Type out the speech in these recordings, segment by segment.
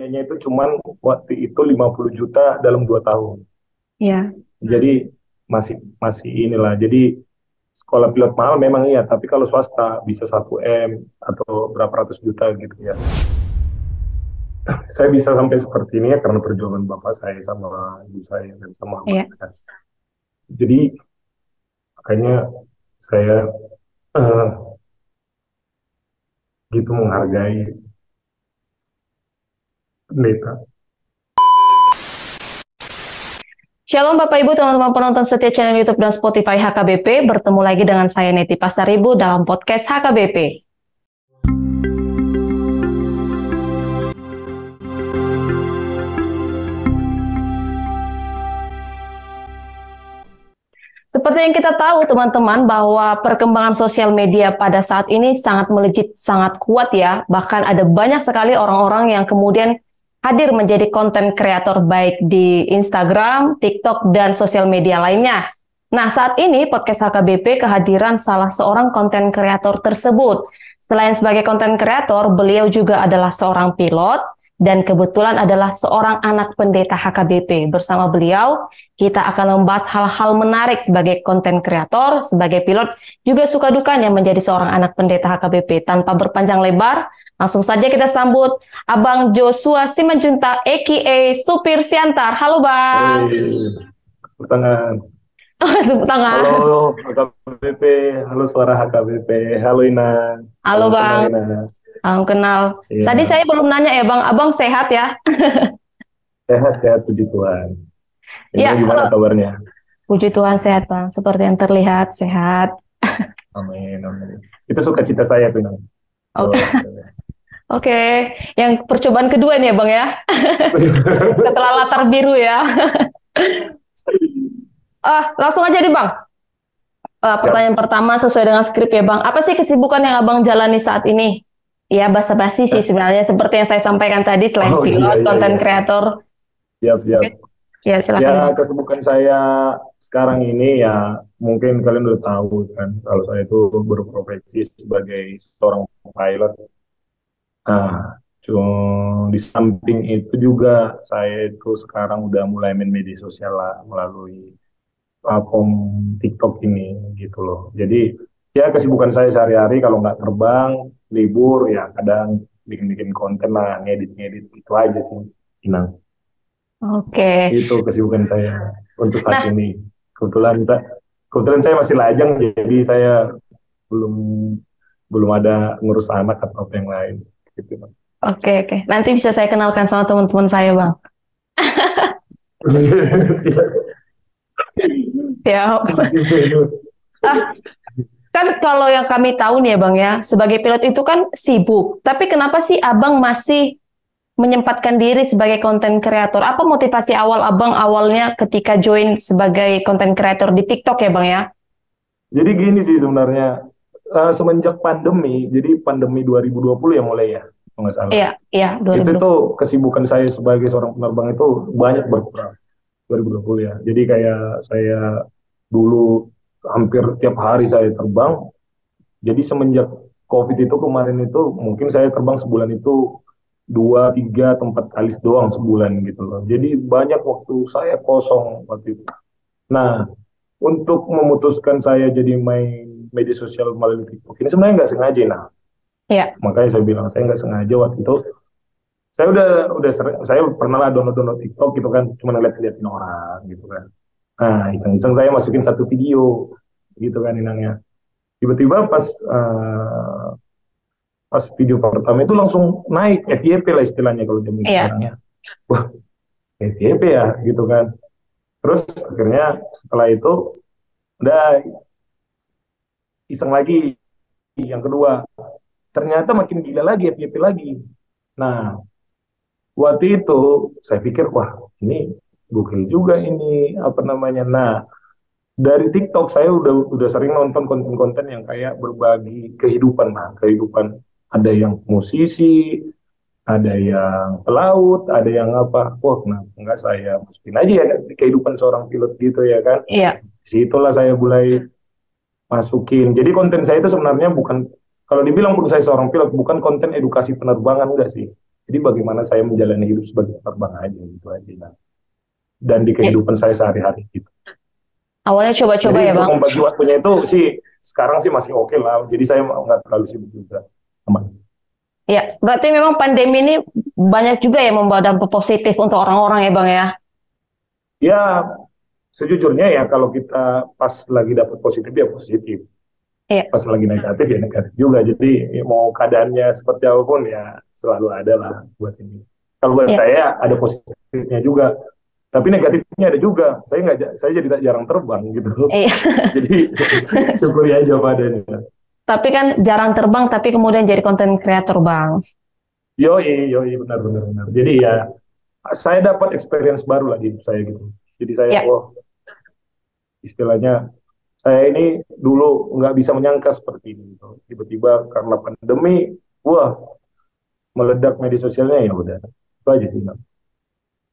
biayanya itu cuman waktu itu 50 juta dalam 2 tahun. Iya. Jadi masih masih inilah. Jadi sekolah pilot mahal memang iya, tapi kalau swasta bisa 1 M atau berapa ratus juta gitu ya. Saya bisa sampai seperti ini ya karena perjuangan bapak saya sama ibu saya dan sama Iya. mereka. Jadi makanya saya eh, gitu menghargai pendeta. Shalom Bapak Ibu teman-teman penonton setia channel YouTube dan Spotify HKBP. Bertemu lagi dengan saya Neti Pasaribu dalam podcast HKBP. Seperti yang kita tahu teman-teman bahwa perkembangan sosial media pada saat ini sangat melejit, sangat kuat ya. Bahkan ada banyak sekali orang-orang yang kemudian hadir menjadi konten kreator baik di Instagram, TikTok, dan sosial media lainnya. Nah, saat ini podcast HKBP kehadiran salah seorang konten kreator tersebut. Selain sebagai konten kreator, beliau juga adalah seorang pilot dan kebetulan adalah seorang anak pendeta HKBP. Bersama beliau, kita akan membahas hal-hal menarik sebagai konten kreator, sebagai pilot, juga suka dukanya menjadi seorang anak pendeta HKBP. Tanpa berpanjang lebar, langsung saja kita sambut Abang Joshua Simanjuntak, a.k.a. Supir Siantar. Halo Bang. Hei, pertengahan. Tepuk tangan. Halo HKBP, halo suara HKBP, halo Ina, Halo salam kenal Bang, Ina. salam kenal. Tadi Iya, saya belum nanya ya Bang, Abang sehat ya? sehat-sehat puji Tuhan. Ina Ya, gimana kabarnya? puji Tuhan sehat Bang. Seperti yang terlihat sehat. Amin, amin. Itu sukacita saya tuh Ina. Oke, Oh, oke. Yang percobaan kedua nih ya Bang ya. Setelah latar biru ya. Langsung aja nih Bang. siap. Pertanyaan pertama sesuai dengan skrip ya Bang. Apa sih kesibukan yang Abang jalani saat ini? Ya basa-basi sih Eh, sebenarnya seperti yang saya sampaikan tadi selain Oh iya, pilot, iya, konten iya. kreator. Siap, siap. Oke. Ya Ya, silakan Bang. kesibukan saya sekarang ini ya mungkin kalian udah tahu kan kalau saya itu berprofesi sebagai seorang pilot. Nah, di samping itu juga saya itu sekarang udah mulai main media sosial lah melalui platform TikTok ini gitu loh. Jadi ya kesibukan saya sehari-hari kalau nggak terbang, libur ya kadang bikin-bikin konten lah, ngedit-ngedit itu aja sih. Inang. Oke. Itu kesibukan saya untuk saat Nah, ini. Kebetulan kebetulan saya masih lajang jadi saya belum belum ada ngurus anak atau apa yang lain gitu. oke, oke. Nanti bisa saya kenalkan sama teman-teman saya Bang. Ya. Ah, kan kalau yang kami tahu nih ya Bang ya, sebagai pilot itu kan sibuk. Tapi kenapa sih Abang masih menyempatkan diri sebagai konten kreator? Apa motivasi awal Abang awalnya ketika join sebagai konten kreator di TikTok ya Bang ya? Jadi gini sih sebenarnya semenjak pandemi, jadi pandemi 2020 ya mulai ya, kalau nggak salah. Iya, iya, Itu 2020. tuh kesibukan saya sebagai seorang penerbang itu banyak berkurang 2020 ya. Jadi kayak saya dulu hampir tiap hari saya terbang. Jadi semenjak COVID itu kemarin itu mungkin saya terbang sebulan itu 2, 3 atau 4 kali doang sebulan gitu loh. Jadi banyak waktu saya kosong waktu itu. Nah, untuk memutuskan saya jadi main media sosial melalui TikTok ini sebenarnya nggak sengaja. Nah, Iya. makanya saya bilang saya nggak sengaja waktu itu. Saya udah sering, saya pernah lah download TikTok gitu kan, cuma ngeliat-liatin orang gitu kan. Nah, iseng-iseng saya masukin satu video gitu kan inangnya. Tiba-tiba pas video pertama itu langsung naik FYP lah istilahnya kalau zaman Iya. sekarang ya. Wah, FYP ya gitu kan. Terus akhirnya setelah itu udah iseng lagi yang kedua. Ternyata makin gila lagi FYP lagi. Nah, waktu itu saya pikir wah ini gokil juga ini apa namanya. Nah, dari TikTok saya udah sering nonton konten-konten yang kayak berbagi kehidupan, nah kehidupan ada yang musisi, ada yang pelaut, ada yang apa. Wah, kenapa enggak saya masukin aja ya kehidupan seorang pilot gitu ya kan. Iya. Situlah saya mulai masukin. Jadi konten saya itu sebenarnya bukan, kalau dibilang pun saya seorang pilot, bukan konten edukasi penerbangan enggak sih. Jadi bagaimana saya menjalani hidup sebagai penerbang aja gitu aja. Nah. Dan di Ya, kehidupan saya sehari-hari gitu. awalnya coba-coba Jadi ya untuk Bang. membagi waktunya itu sih sekarang sih masih oke lah. Jadi saya nggak terlalu sibuk juga. Aman. Ya, berarti memang pandemi ini banyak juga ya membawa dampak positif untuk orang-orang ya Bang ya. Ya sejujurnya ya kalau kita pas lagi dapat positif ya positif. Iya, Pas lagi negatif ya negatif juga. Jadi ya mau keadaannya seperti apapun ya selalu ada lah buat ini. Kalau buat iya, saya ada positifnya juga, tapi negatifnya ada juga. Saya jadi tak jarang terbang gitu. iya. Jadi syukuri aja padanya. Tapi kan jarang terbang, tapi kemudian jadi konten kreator Bang. Yoi, yoi, benar, benar, benar. Jadi ya, saya dapat experience baru lah di hidup saya gitu. Jadi saya, Ya, wah, istilahnya, saya ini dulu nggak bisa menyangka seperti ini. Gitu. Tiba-tiba karena pandemi, wah, meledak media sosialnya ya udah. Itu aja sih. Bang.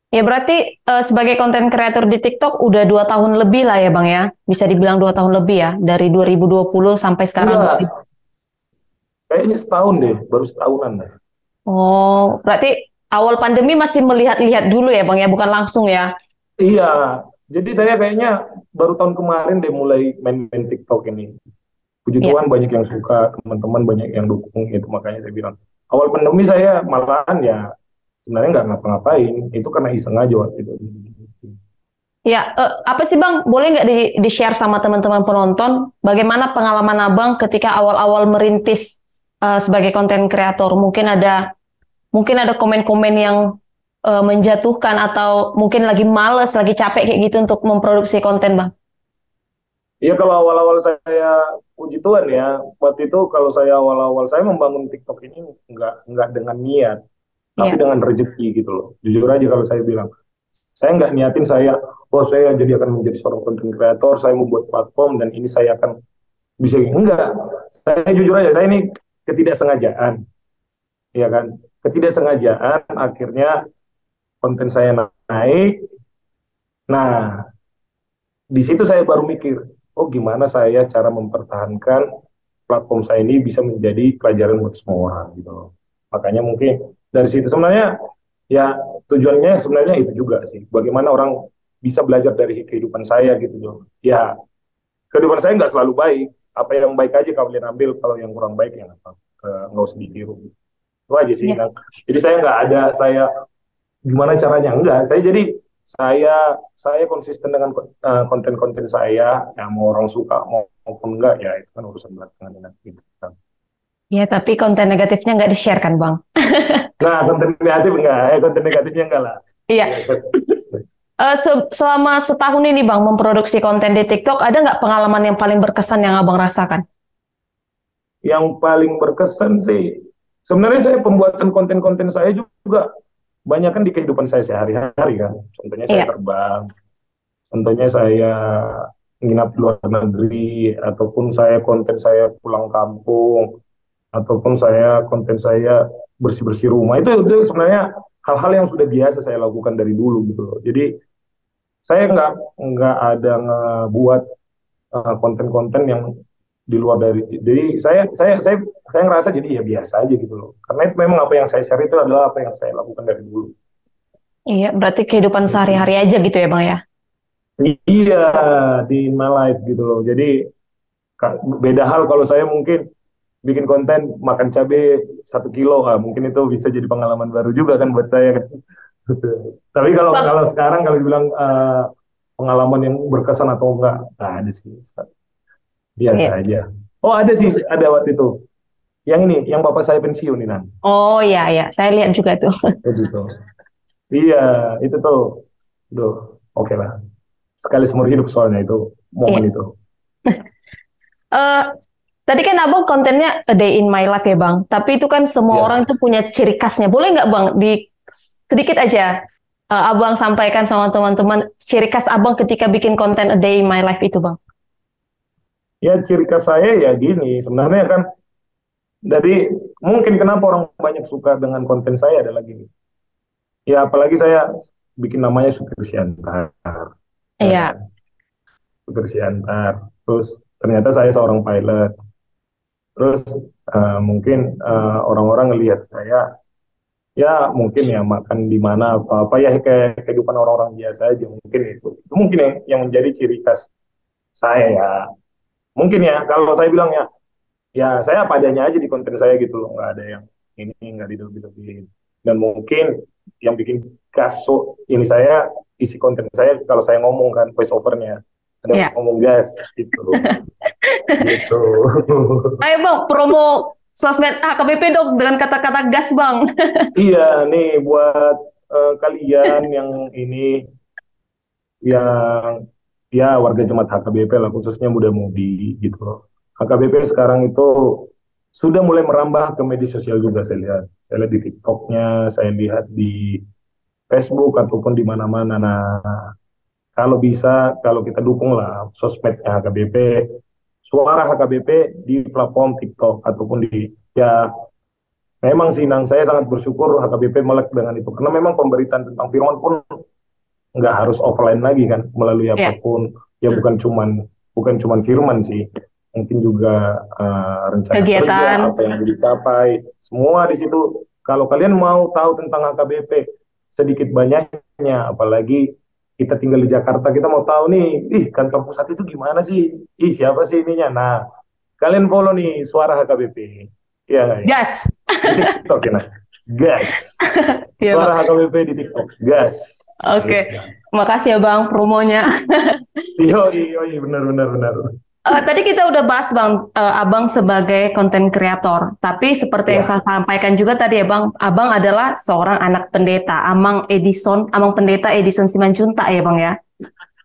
ya berarti sebagai konten kreator di TikTok udah 2 tahun lebih lah ya Bang ya. Bisa dibilang 2 tahun lebih ya, dari 2020 sampai sekarang. Enggak, kayaknya setahun deh, baru setahunan deh. Oh, berarti awal pandemi masih melihat-lihat dulu ya Bang ya, bukan langsung ya. Iya, jadi saya kayaknya baru tahun kemarin deh mulai main-main TikTok ini. Puji Iya. Tuhan banyak yang suka, teman-teman banyak yang dukung itu makanya saya bilang. Awal pandemi saya malahan ya sebenarnya nggak ngapa-ngapain, itu karena iseng aja waktu itu. Ya, apa sih Bang? Boleh nggak di-share sama teman-teman penonton bagaimana pengalaman Abang ketika awal-awal merintis sebagai konten kreator? Mungkin ada komen-komen yang menjatuhkan atau mungkin lagi males, lagi capek kayak gitu untuk memproduksi konten, Bang. Iya kalau awal-awal saya puji Tuhan ya, waktu itu kalau saya awal-awal saya membangun TikTok ini nggak dengan niat, tapi Iya. dengan rezeki gitu loh. Jujur aja kalau saya bilang, saya nggak niatin saya, oh saya jadi akan menjadi seorang content creator, saya membuat platform dan ini saya akan bisa enggak. Saya jujur aja, saya ini ketidaksengajaan, ya kan? Ketidaksengajaan akhirnya konten saya naik. Nah, di situ saya baru mikir, oh gimana saya cara mempertahankan platform saya ini bisa menjadi pelajaran buat semua orang gitu loh. Makanya mungkin dari situ sebenarnya ya tujuannya sebenarnya itu juga sih. Bagaimana orang bisa belajar dari kehidupan saya gitu loh. Ya kehidupan saya nggak selalu baik. Apa yang baik aja kalian ambil, kalau yang kurang baik ya nggak usah ditiru. Itu aja sih. Iya. Nah, jadi saya nggak ada saya gimana caranya enggak. Saya konsisten dengan konten-konten saya. Ya mau orang suka maupun enggak ya itu kan urusan belakangan nanti. Ya, tapi konten negatifnya nggak di-share kan, Bang? Nah, konten negatifnya enggak lah. Iya. Selama setahun ini, Bang, memproduksi konten di TikTok, ada nggak pengalaman yang paling berkesan yang Abang rasakan? Yang paling berkesan sih, sebenarnya saya pembuatan konten-konten saya juga banyak kan di kehidupan saya sehari-hari kan. Contohnya saya Iya. terbang, contohnya saya nginap di luar negeri, ataupun saya konten saya pulang kampung, ataupun saya konten saya bersih-bersih rumah. Itu sebenarnya hal-hal yang sudah biasa saya lakukan dari dulu gitu loh. Jadi saya nggak ada ngebuat konten-konten yang di luar dari. Jadi saya ngerasa jadi ya biasa aja gitu loh. Karena itu memang apa yang saya share itu adalah apa yang saya lakukan dari dulu. Iya, berarti kehidupan sehari-hari aja gitu ya, Bang ya? Iya, di my life gitu loh. Jadi beda hal kalau saya mungkin bikin konten makan cabai 1 kilo, mungkin itu bisa jadi pengalaman baru juga kan buat saya kan. Tapi kalau Bang, kalau sekarang kalau dibilang pengalaman yang berkesan atau enggak, nggak ada sih. Biasa iya. aja. Oh ada sih, ada waktu itu. Yang ini, yang bapak saya pensiun ini, Nan. Oh iya, iya. Saya lihat juga tuh. Oh, gitu. Iya, itu tuh. Duh, oke lah. Sekali seumur hidup soalnya itu, momen Iya. itu. Eh, Tadi kan Abang kontennya A Day in My Life ya Bang. Tapi itu kan semua Iya. orang itu punya ciri khasnya. Boleh nggak Bang, sedikit aja Abang sampaikan sama teman-teman ciri khas Abang ketika bikin konten A Day in My Life itu Bang? Ya ciri khas saya ya gini, sebenarnya kan dari mungkin kenapa orang banyak suka dengan konten saya adalah gini. Ya apalagi saya bikin namanya Supir Siantar. Ya kan? Iya, Supir Siantar. Terus ternyata saya seorang pilot. Terus mungkin orang-orang ngelihat saya ya mungkin ya makan di mana apa-apa ya kayak kehidupan orang-orang biasa aja mungkin itu mungkin yang menjadi ciri khas saya ya mungkin ya kalau saya bilang ya ya saya apa adanya aja di konten saya gitu loh nggak ada yang ini nggak dilebihin dan mungkin yang bikin kaso ini saya isi konten saya kalau saya ngomong kan voice overnya ada Ya. ngomong gas gitu gitu. Ayo Bang, promo sosmed HKBP dong dengan kata-kata gas Bang. Iya nih buat kalian yang ini yang ya warga jemaat HKBP lah khususnya muda-mudi gitu loh. HKBP sekarang itu sudah mulai merambah ke media sosial juga saya lihat di TikToknya, saya lihat di Facebook ataupun di mana-mana. Nah, kalau bisa kalau kita dukung lah sosmednya HKBP, suara HKBP di platform TikTok ataupun di ya memang sih Nang saya sangat bersyukur HKBP melek dengan itu karena memang pemberitaan tentang firman pun nggak harus offline lagi kan melalui Ya, apapun ya bukan cuman firman sih mungkin juga rencana kerja kegiatan. apa yang dicapai semua di situ kalau kalian mau tahu tentang HKBP sedikit banyaknya apalagi kita tinggal di Jakarta kita mau tahu nih kantor pusat itu gimana sih siapa sih ininya nah kalian follow nih suara HKBP ya nggak ya Gas. di TikTok ya nah gas Iya Bang. suara HKBP di TikTok gas Oke, gitu. makasih ya Bang promonya. Iya, benar, benar, benar. Tadi kita udah bahas Bang, Abang sebagai konten kreator. Tapi seperti yang saya Ya, sampaikan juga tadi ya Bang, Abang adalah seorang anak pendeta, Amang Pendeta Edison Simanjuntak ya Bang ya.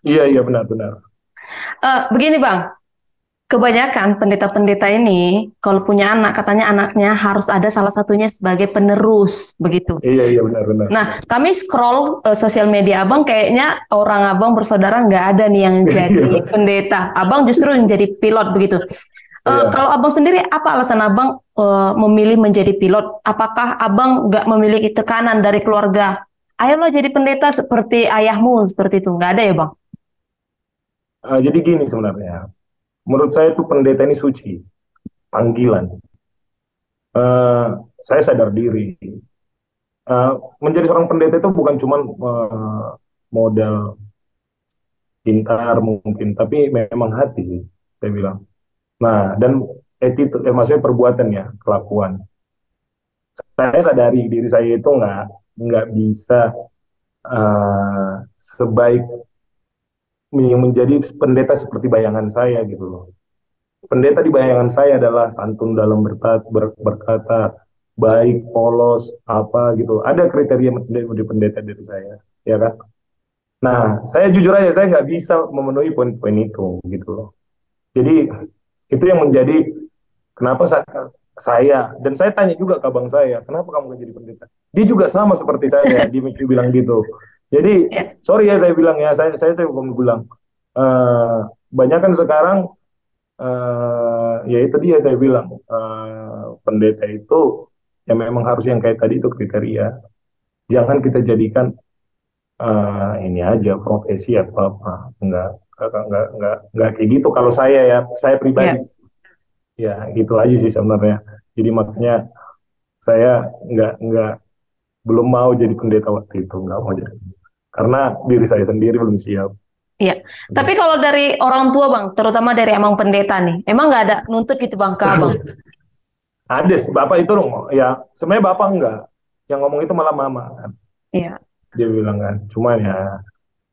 iya, iya, benar, benar. Begini Bang, kebanyakan pendeta-pendeta ini kalau punya anak, katanya anaknya harus ada salah satunya sebagai penerus, begitu. Iya, iya, benar, benar. Nah, kami scroll sosial media Abang, kayaknya orang Abang bersaudara nggak ada nih yang jadi pendeta. Abang justru yang jadi pilot, begitu. Iya. Kalau Abang sendiri, apa alasan Abang memilih menjadi pilot? Apakah Abang nggak memiliki tekanan dari keluarga? Ayolah jadi pendeta seperti ayahmu, seperti itu. Nggak ada ya Bang? Jadi gini sebenarnya, menurut saya itu pendeta ini suci, panggilan. Eh, saya sadar diri. Eh, menjadi seorang pendeta itu bukan cuma modal pintar mungkin, tapi memang hati sih, saya bilang. Nah, dan maksudnya perbuatan ya, kelakuan. Saya sadari diri saya itu nggak bisa sebaik menjadi pendeta seperti bayangan saya gitu loh. Pendeta di bayangan saya adalah santun dalam berkata, baik, polos, apa gitu. Ada kriteria menjadi pendeta dari saya, ya kan? Nah, saya jujur aja, saya nggak bisa memenuhi poin-poin itu gitu loh. Jadi itu yang menjadi kenapa saya dan saya tanya juga ke abang saya, kenapa kamu nggak jadi pendeta? Dia juga sama seperti saya, dia bilang gitu. Jadi Ya. sorry ya saya bilang ya, saya belum bilang. Eh, banyak kan sekarang ya itu dia saya bilang pendeta itu ya memang harus yang kayak tadi itu kriteria. Jangan kita jadikan ini aja profesi atau apa. Enggak kayak gitu kalau saya pribadi. Ya. Ya gitu aja sih sebenarnya. Jadi makanya saya nggak belum mau jadi pendeta waktu itu nggak mau jadi karena diri saya sendiri belum siap. Iya. Tapi kalau dari orang tua Bang, terutama dari Amang Pendeta nih, emang nggak ada nuntut gitu Bang ke Abang? Ada bapak itu dong ya sebenarnya bapak enggak yang ngomong itu malah mama kan Iya. dia bilang kan cuman ya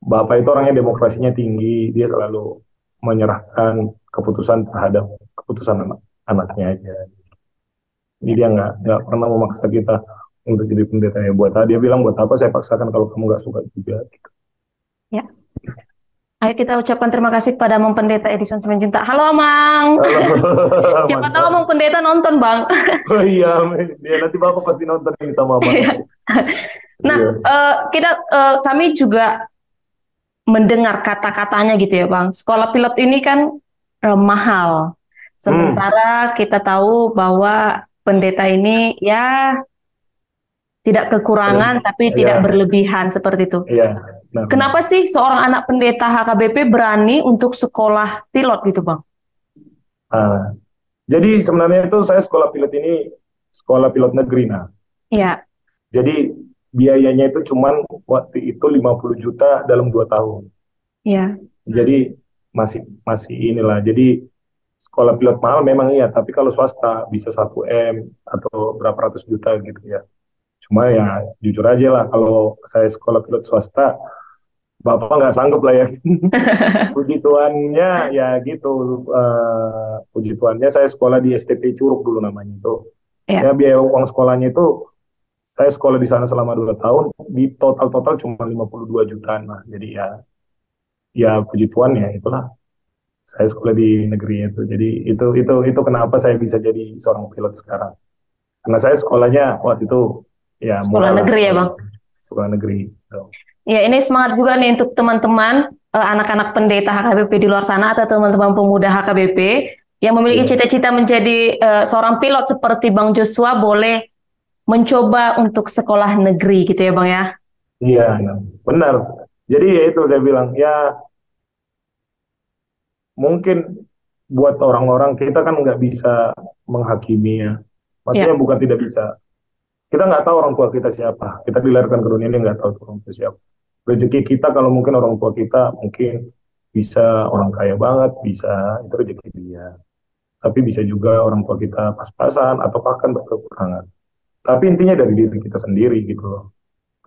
bapak itu orangnya demokrasinya tinggi dia selalu menyerahkan keputusan terhadap keputusan anaknya aja jadi Ya. dia nggak pernah memaksa kita untuk jadi pendeta ya buat dia bilang buat apa saya paksakan kalau kamu nggak suka juga gitu. Ya. Ayo kita ucapkan terima kasih kepada Amang Pendeta Edison Simanjuntak. Halo Amang. Halo, Siapa tahu mantap. Amang Pendeta nonton Bang. Oh iya, ya, nanti bapak pasti nonton ini sama mama. Iya. Nah, Iya. kami juga mendengar kata-katanya gitu ya Bang. Sekolah pilot ini kan mahal. Sementara kita tahu bahwa pendeta ini ya tidak kekurangan tapi Iya, tidak berlebihan seperti itu. iya. Nah, Kenapa sih seorang anak pendeta HKBP berani untuk sekolah pilot gitu Bang? nah, jadi sebenarnya itu saya sekolah pilot ini sekolah pilot negeri. Nah, Iya. Jadi biayanya itu cuman waktu itu 50 juta dalam 2 tahun. Iya. Jadi masih masih inilah. Jadi sekolah pilot mahal memang iya, tapi kalau swasta bisa 1 M atau berapa ratus juta gitu ya. Cuma ya jujur aja lah, kalau saya sekolah pilot swasta, bapak nggak sanggup lah ya. Puji Tuhannya ya gitu. Puji Tuhannya saya sekolah di STP Curug dulu namanya itu. Iya. Ya biaya uang sekolahnya itu, saya sekolah di sana selama 2 tahun, di total cuma 52 jutaan lah. Jadi ya, ya puji Tuhan ya itulah, saya sekolah di negeri itu. Jadi itu kenapa saya bisa jadi seorang pilot sekarang. Karena saya sekolahnya waktu itu ya Sekolah murah lah, negeri ya, Bang. sekolah negeri. Gitu. Ya, ini semangat juga nih untuk teman-teman anak-anak pendeta HKBP di luar sana atau teman-teman pemuda HKBP yang memiliki Iya, cita-cita menjadi seorang pilot seperti Bang Joshua boleh mencoba untuk sekolah negeri gitu ya, Bang ya. iya, iya, benar. Jadi ya itu saya bilang ya, mungkin buat orang-orang kita kan nggak bisa menghakimi ya. Maksudnya Ya, bukan tidak bisa. Kita nggak tahu orang tua kita siapa. Kita dilahirkan ke dunia ini nggak tahu orang tua siapa. Rezeki kita kalau mungkin orang tua kita mungkin bisa orang kaya banget, bisa itu rezeki dia. Tapi bisa juga orang tua kita pas-pasan atau bahkan berkekurangan. Tapi intinya dari diri kita sendiri gitu loh.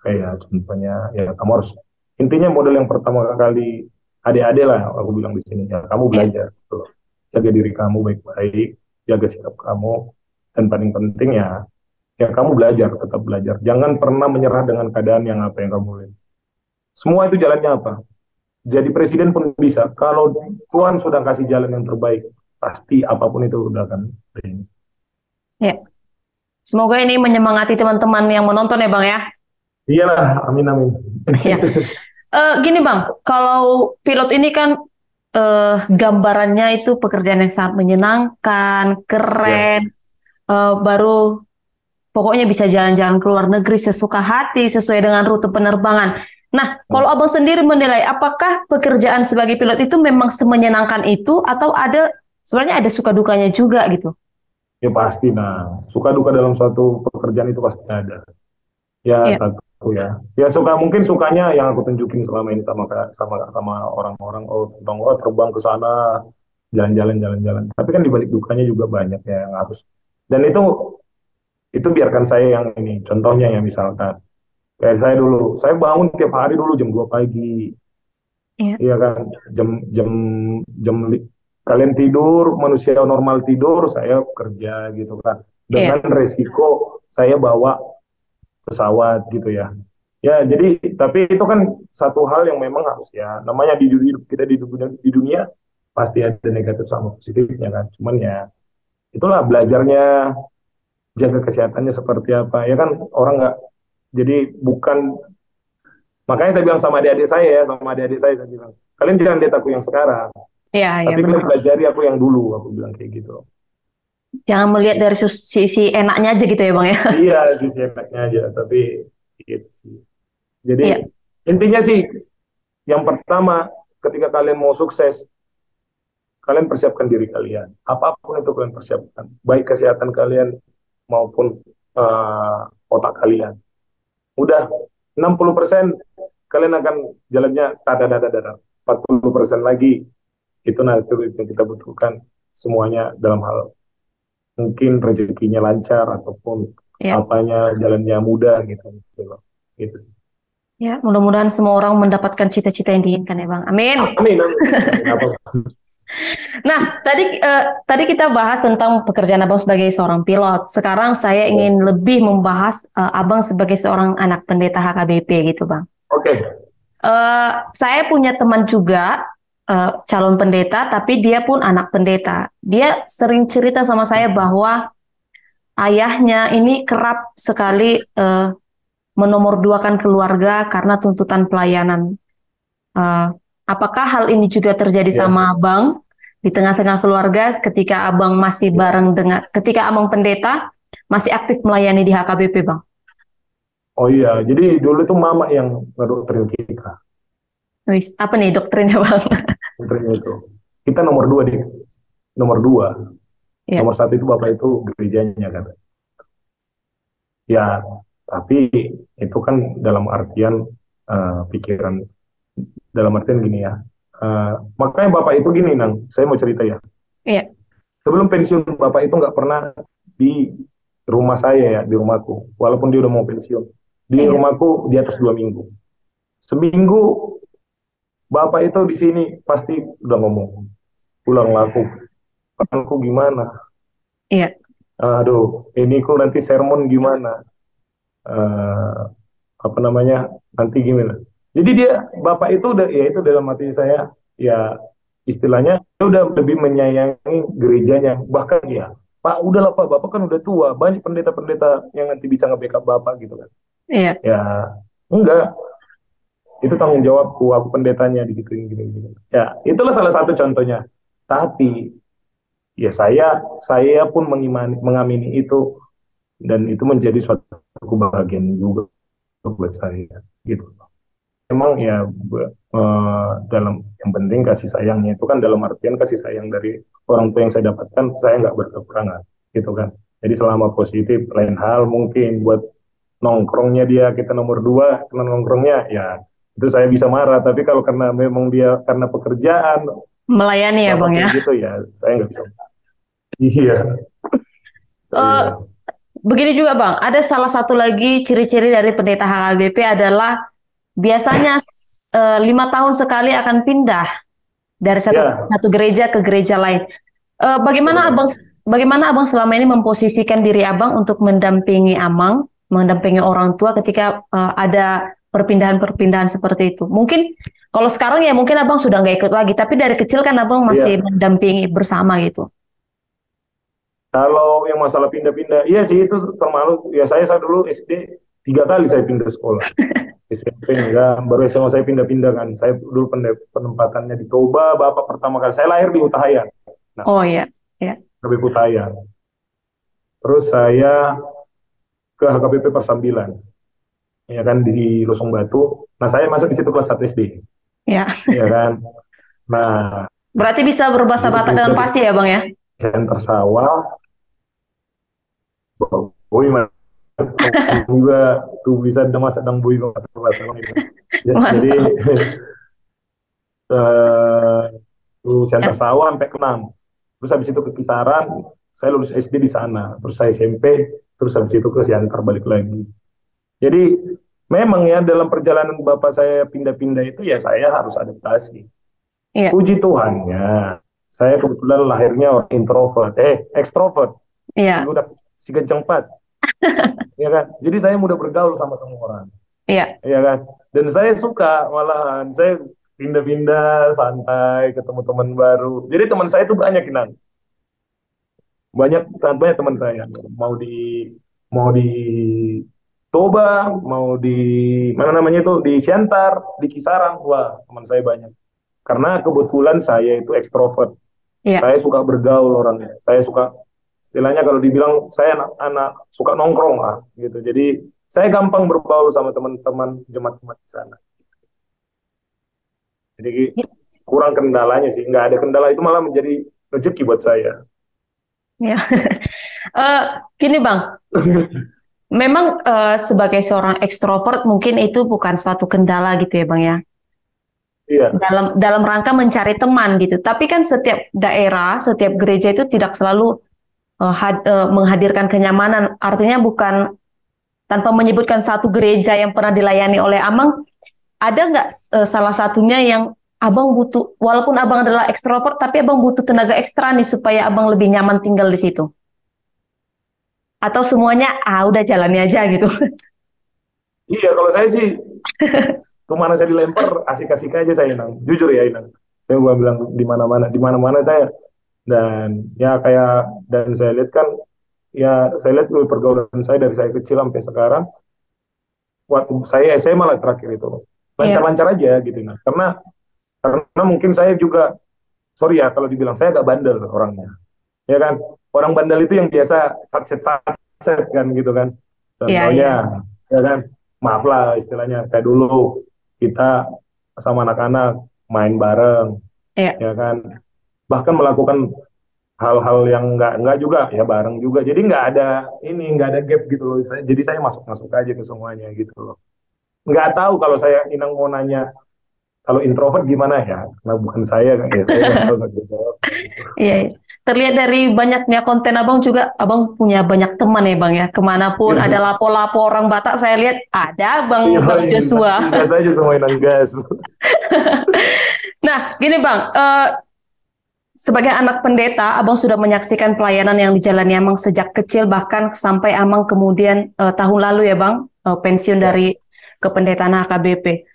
Kayak contohnya ya kamu harus, intinya model yang pertama kali adik-adik lah aku bilang di sini ya, kamu ya, belajar gitu loh. Jaga diri kamu baik-baik, jaga sikap kamu, dan paling penting ya, ya kamu belajar, tetap belajar. Jangan pernah menyerah dengan keadaan yang apa yang kamu lihat. Semua itu jalannya apa? Jadi presiden pun bisa. Kalau Tuhan sudah kasih jalan yang terbaik, pasti apapun itu udah akan. ya. Semoga ini menyemangati teman-teman yang menonton ya, Bang ya. Iyalah, amin amin. Ya. Gini Bang, kalau pilot ini kan gambarannya itu pekerjaan yang sangat menyenangkan, Ya, keren, baru pokoknya bisa jalan-jalan ke luar negeri sesuka hati sesuai dengan rute penerbangan. Nah, kalau Abang sendiri menilai apakah pekerjaan sebagai pilot itu memang semenyenangkan itu atau ada sebenarnya ada suka dukanya juga gitu? ya pasti. Nah, suka duka dalam suatu pekerjaan itu pasti ada. Ya Iya, satu ya. Ya suka, mungkin sukanya yang aku tunjukin selama ini sama sama orang-orang, oh tentang oh terbang ke sana, jalan-jalan jalan-jalan. Tapi kan di balik dukanya juga banyak ya yang harus. Dan itu biarkan saya yang ini. Contohnya ya misalkan kayak saya dulu, saya bangun tiap hari dulu jam 2 pagi. iya, Iya kan, jam jam jam kalian tidur, manusia normal tidur, saya kerja gitu kan. iya, Dengan resiko saya bawa pesawat gitu ya. Ya, jadi tapi itu kan satu hal yang memang harus ya. Namanya di dunia kita di dunia pasti ada negatif sama positifnya kan. Cuman ya itulah belajarnya, jaga kesehatannya seperti apa. Ya kan orang nggak, jadi bukan, makanya saya bilang sama adik-adik saya ya, sama adik-adik saya bilang, kalian jangan lihat aku yang sekarang, iya, iya tapi benar. kalian pelajari aku yang dulu, aku bilang kayak gitu. Jangan melihat dari sisi enaknya aja gitu ya Bang ya. Iya, sisi enaknya aja, tapi gitu sih. Jadi Iya, intinya sih, yang pertama, ketika kalian mau sukses, kalian persiapkan diri kalian. Apapun itu kalian persiapkan, baik kesehatan kalian maupun otak kalian. Udah 60% kalian akan jalannya tada-tada-tada. 40% lagi itu nanti yang kita butuhkan, semuanya dalam hal mungkin rezekinya lancar ataupun iya. apanya jalannya mudah gitu, gitu loh. Gitu sih. Ya, mudah-mudahan semua orang mendapatkan cita-cita yang diinginkan ya Bang. Amin. Amin, amin, amin. Apa? Nah, tadi kita bahas tentang pekerjaan Abang sebagai seorang pilot. Sekarang saya Ya. ingin lebih membahas Abang sebagai seorang anak pendeta HKBP gitu, Bang. Oke, Saya punya teman juga calon pendeta, tapi dia pun anak pendeta. Dia sering cerita sama saya bahwa ayahnya ini kerap sekali menomorduakan keluarga karena tuntutan pelayanan. Eh, apakah hal ini juga terjadi ya, sama Abang di tengah-tengah keluarga ketika Abang masih ya. bareng dengan ketika Abang pendeta masih aktif melayani di HKBP, Bang? Oh iya, jadi dulu itu mama yang ngedoktrin kita. Wis, apa nih doktrinnya, Bang? Doktrinnya itu. Kita nomor dua deh. Nomor dua. Ya, Nomor satu itu bapak itu gerejanya kan. Ya, Tapi itu kan dalam artian pikiran, dalam artian gini ya. Makanya bapak itu gini, Nang, saya mau cerita ya. Iya, Sebelum pensiun, bapak itu nggak pernah di rumah saya ya, di rumahku. Walaupun dia udah mau pensiun. Di iya. rumahku di atas 2 minggu. Seminggu, bapak itu di sini pasti udah ngomong, pulang laku, aku gimana? Iya. Aduh, ini kok nanti sermon gimana? Eh, apa namanya? Nanti gimana? Jadi dia, bapak itu udah, ya itu dalam hati saya, ya istilahnya dia udah lebih menyayangi gerejanya. Bahkan ya, Pak, udahlah Pak, Bapak kan udah tua, banyak pendeta-pendeta yang nanti bisa nge-backup Bapak gitu kan. Iya. Ya, enggak, itu tanggung jawabku, aku pendetanya, digituin, gini. Ya, itulah salah satu contohnya. Tapi, ya saya pun mengamini itu, dan itu menjadi suatu kebahagiaan juga buat saya, gitu. Memang ya dalam yang penting kasih sayangnya itu kan dalam artian kasih sayang dari orang tua yang saya dapatkan, saya nggak berkekurangan, gitu kan. Jadi selama positif, lain hal mungkin buat nongkrongnya dia kita nomor dua, karena nongkrongnya ya itu saya bisa marah. Tapi kalau karena memang dia karena pekerjaan Melayani ya bapak Bang ya. kayak gitu, ya saya nggak bisa. Iya, Eh, iya, Begini juga Bang, ada salah satu lagi ciri-ciri dari pendeta HKBP adalah biasanya 5 tahun sekali akan pindah dari satu ya, satu gereja ke gereja lain. benar. Bagaimana abang selama ini memposisikan diri abang untuk mendampingi amang, mendampingi orang tua ketika ada perpindahan-perpindahan seperti itu? Mungkin kalau sekarang ya mungkin abang sudah nggak ikut lagi, tapi dari kecil kan abang masih Iya, mendampingi bersama gitu. kalau yang masalah pindah-pindah, iya sih itu termasuk. Ya saya dulu SD 3 kali saya pindah sekolah. SMP enggak, baru SMA saya pindah-pindah kan. Saya dulu penempatannya di Toba, bapak pertama kali. Saya lahir di Utahayan. Nah, Oh iya, ya, HKBP Utahayan. Terus saya ke HKBP Persambilan, ya kan di Losong Batu. Nah, saya masuk di situ kelas 1 SD, ya. ya kan. Nah, Berarti bisa berbahasa begitu Batak dengan pindah di fasih ya bang ya? Center Sawah, boy juga tuh bisa demas sedang boy bahasa itu. Jadi Mantap. eh, tuh Center Ya. Sawah sampai ke-6. Terus habis itu ke Kisaran, saya lulus SD di sana. Terus saya SMP, terus habis itu ke Siantar balik lagi. Jadi memang ya dalam perjalanan bapak saya pindah-pindah itu ya saya harus adaptasi. Iya, Puji Tuhannya, saya kebetulan lahirnya orang introvert, ekstrovert, si iya, udah si kenceng pat, ya kan. Jadi saya mudah bergaul sama semua orang, iya. ya kan. Dan saya suka malahan, saya pindah-pindah santai, ketemu teman baru. Jadi teman saya itu banyak, Kinan. Sangat banyak teman saya. Mau di Toba, mau di mana namanya itu, di Siantar, di Kisaran, wah teman saya banyak. Karena kebetulan saya itu ekstrovert, Iya. saya suka bergaul orangnya, saya suka, istilahnya kalau dibilang saya anak suka nongkrong lah, gitu. Jadi saya gampang berbaur sama teman-teman jemaat-jemaat di sana. Jadi kurang kendalanya sih, nggak ada kendala, itu malah menjadi rezeki buat saya. Iya. Eh, Gini bang, memang sebagai seorang ekstrovert mungkin itu bukan suatu kendala gitu ya bang ya. Iya, Dalam rangka mencari teman gitu. Tapi kan setiap daerah, setiap gereja itu tidak selalu menghadirkan kenyamanan. Artinya bukan tanpa menyebutkan satu gereja yang pernah dilayani oleh Amang, ada nggak salah satunya yang abang butuh, walaupun abang adalah ekstrovert, tapi abang butuh tenaga ekstra nih supaya abang lebih nyaman tinggal di situ? Atau semuanya, udah jalani aja gitu? iya, kalau saya sih kemana saya dilempar asik-asik aja saya, Inang, jujur ya Inang, saya gua bilang di mana mana saya. Dan ya kayak, dan saya lihat kan, ya saya lihat pergaulan saya dari saya kecil sampai sekarang, waktu saya SMA lah terakhir itu Iya, lancar-lancar aja gitu. Nah, karena mungkin saya juga, sorry ya kalau dibilang, saya agak bandel orangnya, ya kan. Orang bandel itu yang biasa satset kan, gitu kan. iya, Contohnya, iya, ya kan, maaf lah istilahnya, kayak dulu kita sama anak-anak main bareng, iya, ya kan, bahkan melakukan hal-hal yang nggak juga ya bareng juga. Jadi nggak ada gap gitu loh. Jadi saya masuk masuk aja ke semuanya gitu loh. Nggak tahu kalau saya Inang mau nanya kalau introvert gimana ya, karena bukan saya kan ya saya nggak tahu nggak bisa jawab gitu. Iya, iya. Terlihat dari banyaknya konten abang juga, abang punya banyak teman ya bang ya. Kemanapun ada lapo-lapo orang Batak, saya lihat ada bang Joshua. Nanti gas aja sama Inang gas. Nah, gini bang, sebagai anak pendeta, abang sudah menyaksikan pelayanan yang dijalani abang sejak kecil, bahkan sampai abang kemudian tahun lalu ya bang, pensiun Ya. dari kependetaan HKBP.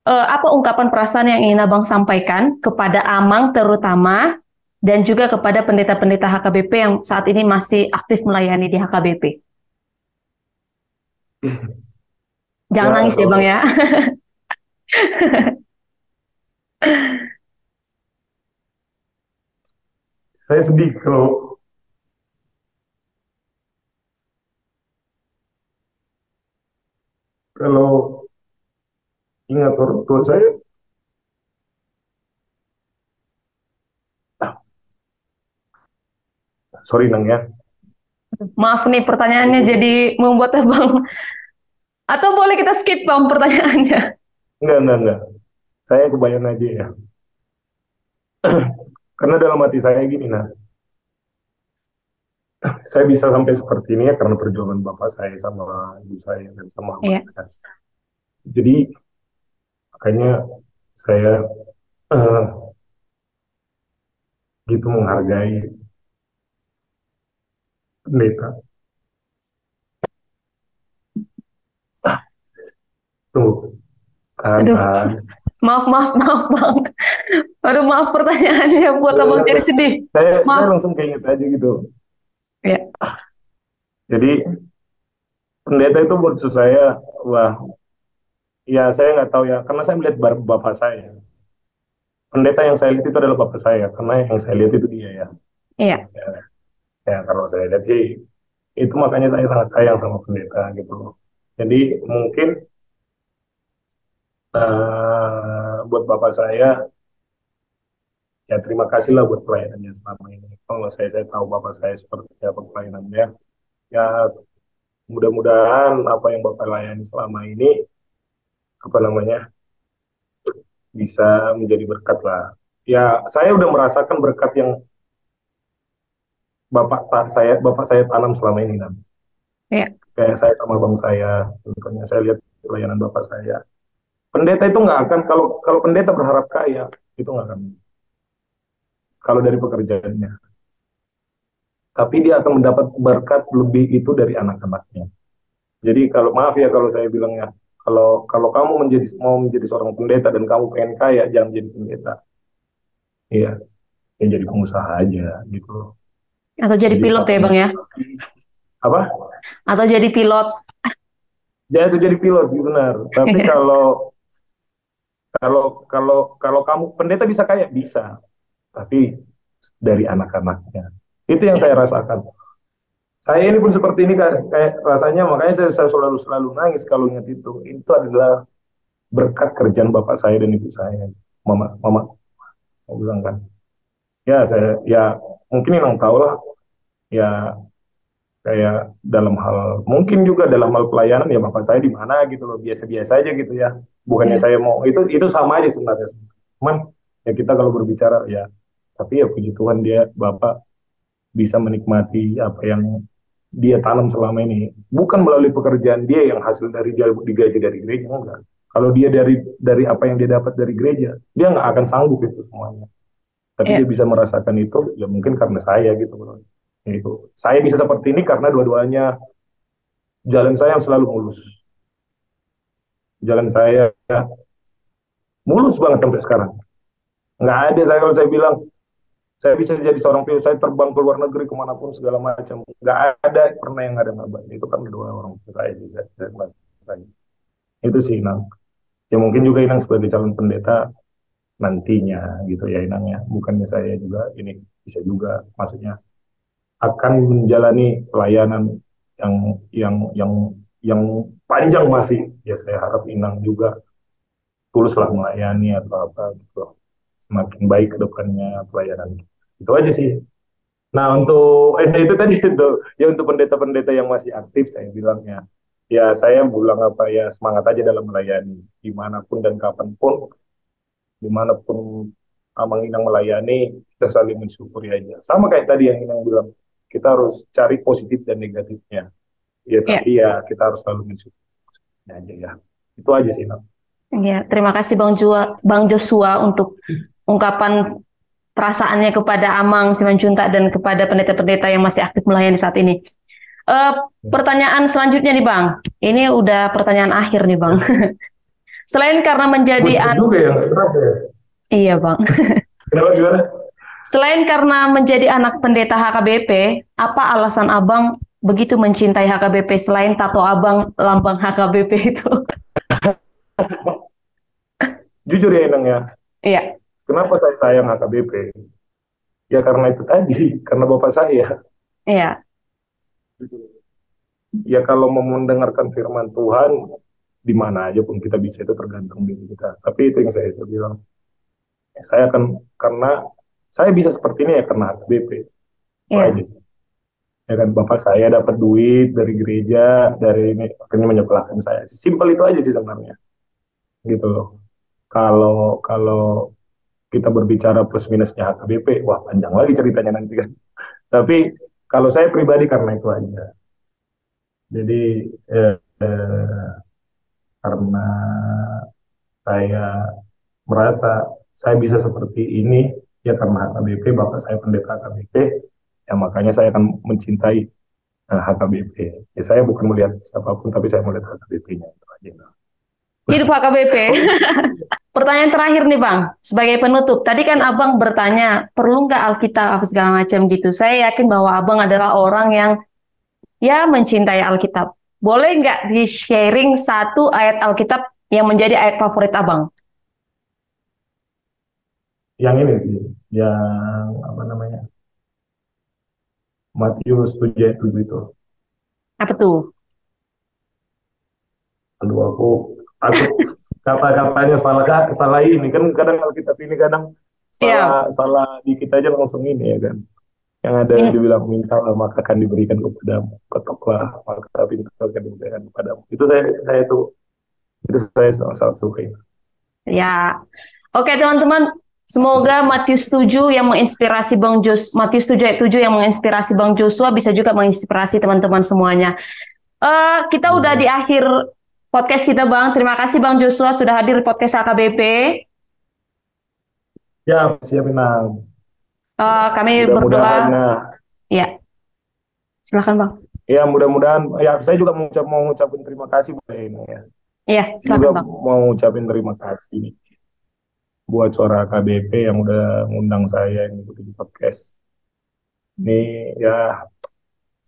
Apa ungkapan perasaan yang ingin abang sampaikan kepada Amang terutama dan juga kepada pendeta-pendeta HKBP yang saat ini masih aktif melayani di HKBP? Jangan Ya nangis ya bang kalau ya. saya sedih kalau ingat orang tua saya. Ah, sorry Nang ya. Maaf nih pertanyaannya Itu jadi membuat abang. Atau boleh kita skip bang pertanyaannya? enggak. Saya kebayang aja ya. Karena dalam hati saya gini, nah, saya bisa sampai seperti ini ya karena perjuangan bapak saya sama ibu saya dan sama mama Iya. saya. Jadi makanya saya eh, gitu menghargai pendeta. Tuh, Aduh, kan. maaf bang. Aduh maaf pertanyaannya buat abang jadi sedih. Saya Maaf. langsung keinget aja gitu. Ya, Jadi pendeta itu buat saya, wah, ya saya nggak tahu ya, karena saya melihat bapak saya. Pendeta yang saya lihat itu adalah bapak saya, karena yang saya lihat itu dia ya. iya, Ya, ya kalau saya lihat sih, itu makanya saya sangat sayang sama pendeta gitu loh. Jadi mungkin buat bapak saya, ya terima kasih lah buat pelayanannya selama ini. Kalau saya tahu bapak saya seperti apa pelayanannya, ya mudah-mudahan apa yang bapak layani selama ini, apa namanya, bisa menjadi berkat lah. Ya, saya udah merasakan berkat yang bapak saya tanam selama ini kan. iya. Kayak saya sama bang saya, contohnya saya lihat pelayanan bapak saya. Pendeta itu nggak akan kalau kalau pendeta berharap kaya itu nggak akan. Kalau dari pekerjaannya, tapi dia akan mendapat berkat lebih itu dari anak-anaknya. Jadi kalau maaf ya kalau saya bilangnya, kalau kalau kamu mau menjadi seorang pendeta dan kamu pengen kaya, jangan jadi pendeta. Iya, ya jadi pengusaha aja gitu. Atau jadi Jadi pilot ya bang ya? apa? Atau jadi pilot? Ya itu jadi pilot gitu benar. Tapi kalau kalau kalau kamu pendeta bisa kaya bisa, tapi dari anak-anaknya. Itu yang saya rasakan. Saya ini pun seperti ini kayak rasanya, makanya saya selalu selalu nangis kalau ingat itu. Itu adalah berkat kerjaan bapak saya dan ibu saya. Mama mama mau bilang kan. Ya saya ya mungkin yang tahu lah ya kayak dalam hal mungkin juga dalam hal pelayanan ya bapak saya di mana gitu loh biasa-biasa aja gitu ya bukannya Iya, saya mau itu sama aja sebenarnya cuman ya kita kalau berbicara ya tapi ya puji Tuhan dia bapak bisa menikmati apa yang dia tanam selama ini bukan melalui pekerjaan dia yang hasil dari dia digaji dari gereja enggak kalau dia dari apa yang dia dapat dari gereja dia nggak akan sanggup itu semuanya tapi iya, dia bisa merasakan itu ya mungkin karena saya gitu loh itu saya bisa seperti ini karena dua-duanya jalan saya yang selalu mulus. Jalan saya mulus banget sampai sekarang. Nggak ada saya kalau saya bilang saya bisa jadi seorang pilot, saya terbang ke luar negeri kemanapun segala macam. Nggak ada pernah yang ada ngabain. Itu kan dua orang tua saya sih saya. Itu sih Inang. Ya mungkin juga Inang sebagai calon pendeta nantinya gitu ya Inang ya. Bukannya saya juga ini bisa juga maksudnya akan menjalani pelayanan yang yang yang yang panjang masih ya saya harap Inang juga tuluslah melayani atau apa gitu semakin baik ke depannya pelayanan itu aja sih Nah, untuk itu tadi itu ya untuk pendeta-pendeta yang masih aktif saya bilangnya. Ya saya bilang apa ya semangat aja dalam melayani dimanapun dan kapanpun, dimanapun Amang Inang melayani kita saling mensyukuri aja. Sama kayak tadi yang Inang bilang kita harus cari positif dan negatifnya. Ya Ya, tapi ya kita harus selalu mensyukuri aja ya. Itu aja sih Inang. ya. Terima kasih Bang Joshua untuk ungkapan perasaannya kepada Amang Simanjuntak dan kepada pendeta-pendeta yang masih aktif melayani saat ini. Eh, Pertanyaan selanjutnya nih Bang. Ini udah pertanyaan akhir nih Bang. Selain karena menjadi Cepet juga ya, keras ya. iya Bang. Kenapa gimana? Selain karena menjadi anak pendeta HKBP, apa alasan Abang begitu mencintai HKBP selain tato Abang lambang HKBP itu? Jujur ya Inang ya, Iya, kenapa saya sayang HKBP? Ya karena itu tadi, karena bapak saya. iya, Ya kalau mau mendengarkan firman Tuhan, di mana aja pun kita bisa itu tergantung diri kita. Tapi itu yang saya bilang, saya akan karena saya bisa seperti ini ya karena HKBP. Itu iya. aja. Ya kan bapak saya dapat duit dari gereja, dari ini akhirnya menyekolahkan saya. Simpel itu aja sih sebenarnya. Gitu loh. Kalau kalau kita berbicara plus minusnya HKBP, wah panjang lagi ceritanya nanti kan. Tapi kalau saya pribadi karena itu aja. Jadi eh, eh, karena saya merasa saya bisa seperti ini ya karena HKBP, bapak saya pendeta HKBP, ya makanya saya akan mencintai HKBP. Ya saya bukan melihat siapapun, tapi saya melihat HKBP-nya. Hidup HKBP. Oke, Pertanyaan terakhir nih Bang, sebagai penutup. Tadi kan Abang bertanya, perlu nggak Alkitab apa segala macam gitu. Saya yakin bahwa Abang adalah orang yang ya mencintai Alkitab. Boleh nggak di-sharing satu ayat Alkitab yang menjadi ayat favorit Abang? yang ini sih, yang apa namanya, Matius 7 ayat 7 itu. Apa tuh? Aduh, aku kata-katanya salah salah ini kan kadang Alkitab ini kadang Iya, salah salah dikit aja langsung ini ya kan. Yang ada min- dibilang mintalah maka akan diberikan kepadamu, ketoklah maka pintu akan diberikan kepadamu. Itu saya tuh itu saya sangat suka. ya. Oke teman-teman, semoga Matius 7 yang menginspirasi Matius 7 ayat 7 yang menginspirasi Bang Joshua bisa juga menginspirasi teman-teman semuanya. Kita udah di akhir podcast kita Bang. Terima kasih Bang Joshua sudah hadir di podcast AKBP. Ya, siapin Nang. Kami Mudah-mudahan berdoa. nah, Ya, silakan Bang. ya mudah-mudahan ya saya juga mau ngucapin terima kasih buat ini ya. Iya, Saya juga silakan Bang. mau ngucapin terima kasih buat suara KBP yang udah ngundang saya ini di podcast. Ini ya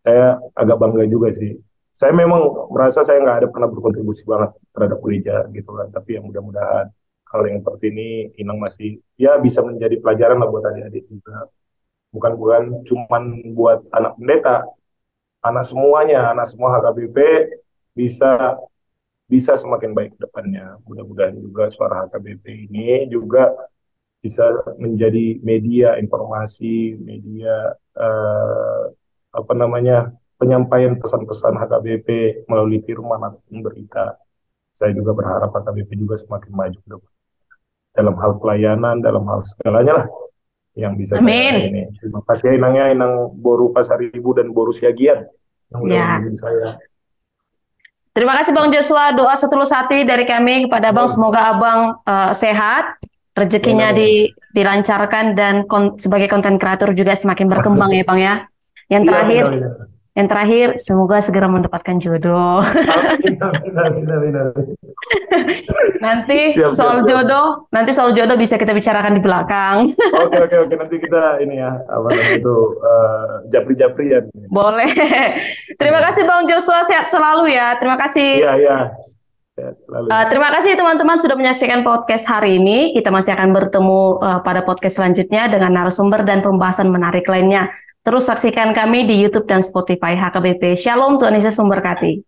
saya agak bangga juga sih. Saya memang merasa saya nggak ada pernah berkontribusi banget terhadap gereja gitu kan. Tapi yang mudah-mudahan hal yang seperti ini Inang masih ya bisa menjadi pelajaran lah buat adik-adik juga. Bukan cuman buat anak pendeta, anak semuanya, anak semua HKBP bisa bisa semakin baik ke depannya. Mudah-mudahan juga suara HKBP ini juga bisa menjadi media informasi, media apa namanya penyampaian pesan-pesan HKBP melalui firman ataupun berita. Saya juga berharap HKBP juga semakin maju ke depan dalam hal pelayanan, dalam hal segalanya lah yang bisa saya Amin. ini. Terima kasih Inangnya, Inang Boru Pasaribu dan Boru Siagian yang udah Ya. membimbing saya. Terima kasih Bang Joshua. Doa setulus hati dari kami kepada Abang. Semoga Abang sehat, rezekinya dilancarkan dan sebagai konten kreator juga semakin berkembang ya Bang ya. Yang Iya, terakhir, amin, amin. yang terakhir semoga segera mendapatkan jodoh. Amin, amin, amin, amin, amin. Nanti Siap, siap, soal siap. jodoh, bisa kita bicarakan di belakang. Oke, nanti kita ini ya apa namanya itu japri-japrian. Boleh. Terima kasih Bang Joshua, sehat selalu ya. Terima kasih. Iya, iya. Sehat selalu. Terima kasih teman-teman sudah menyaksikan podcast hari ini. Kita masih akan bertemu pada podcast selanjutnya dengan narasumber dan pembahasan menarik lainnya. Terus saksikan kami di YouTube dan Spotify HKBP. Shalom, Tuhan Yesus memberkati.